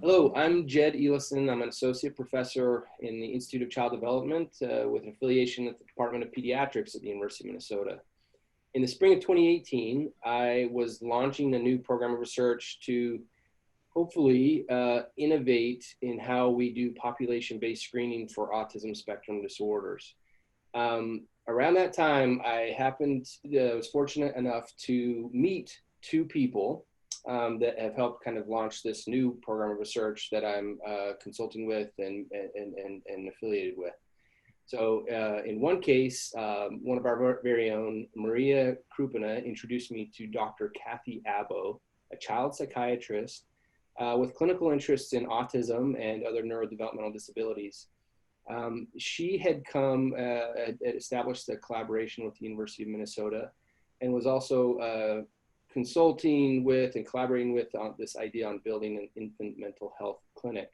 Hello, I'm Jed Ellison. I'm an associate professor in the Institute of Child Development with an affiliation at the Department of Pediatrics at the University of Minnesota. In the spring of 2018, I was launching a new program of research to hopefully innovate in how we do population-based screening for autism spectrum disorders. Around that time, I was fortunate enough to meet two people that have helped kind of launch this new program of research that I'm consulting with and affiliated with. So in one case, one of our very own, Maria Krupina, introduced me to Dr. Kathy Abbo, a child psychiatrist with clinical interests in autism and other neurodevelopmental disabilities. She had established a collaboration with the University of Minnesota and was also consulting with and collaborating with this idea on building an infant mental health clinic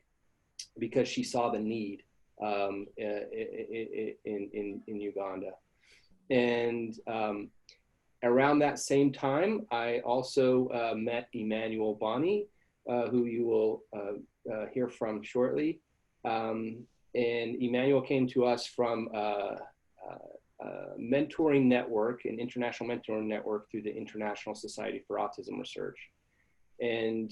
because she saw the need in Uganda. And around that same time, I also met Emmanuel Bonny, who you will hear from shortly. And Emmanuel came to us from mentoring network, an international mentoring network through the International Society for Autism Research. And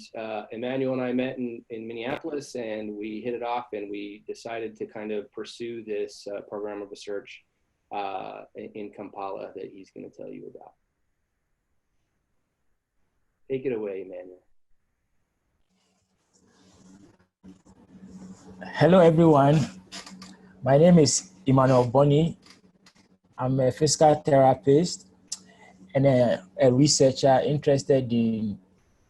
Emmanuel and I met in Minneapolis, and we hit it off, and we decided to kind of pursue this program of research in Kampala that he's going to tell you about. Take it away, Emmanuel. Hello, everyone. My name is Emmanuel Bonny. I'm a physical therapist and a researcher interested in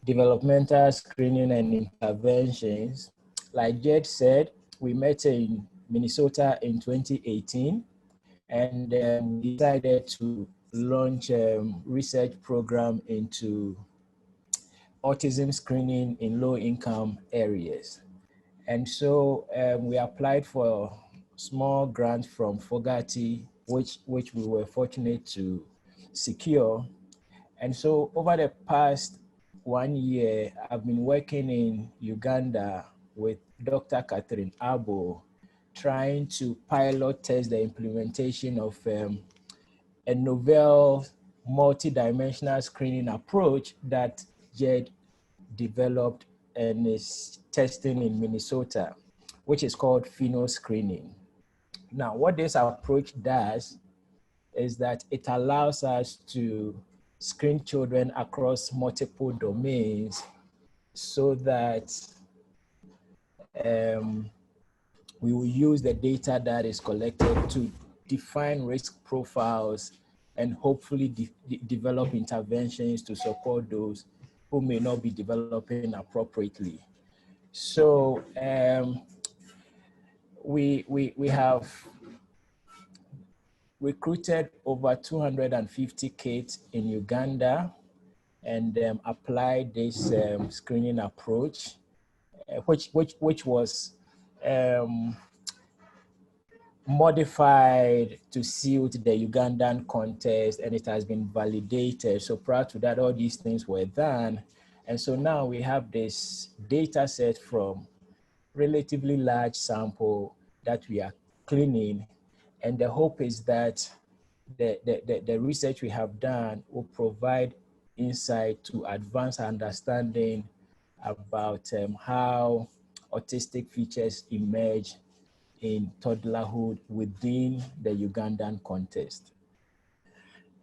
developmental screening and interventions. Like Jed said, we met in Minnesota in 2018, and we decided to launch a research program into autism screening in low-income areas. And so we applied for a small grant from Fogati, which we were fortunate to secure. And so over the past 1 year, I've been working in Uganda with Dr. Catherine Abbo, trying to pilot test the implementation of a novel multidimensional screening approach that Jed developed and is testing in Minnesota, which is called pheno screening. Now, what this approach does is that it allows us to screen children across multiple domains so that we will use the data that is collected to define risk profiles and hopefully develop interventions to support those who may not be developing appropriately. So we have recruited over 250 kids in Uganda and applied this screening approach, which was modified to suit the Ugandan context, and it has been validated. So prior to that, all these things were done. And so now we have this data set from relatively large sample that we are cleaning. And the hope is that the research we have done will provide insight to advance our understanding about how autistic features emerge in toddlerhood within the Ugandan context.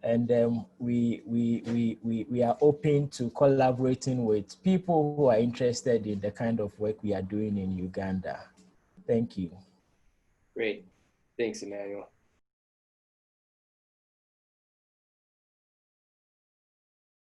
And we are open to collaborating with people who are interested in the kind of work we are doing in Uganda. Thank you. Great. Thanks, Emmanuel.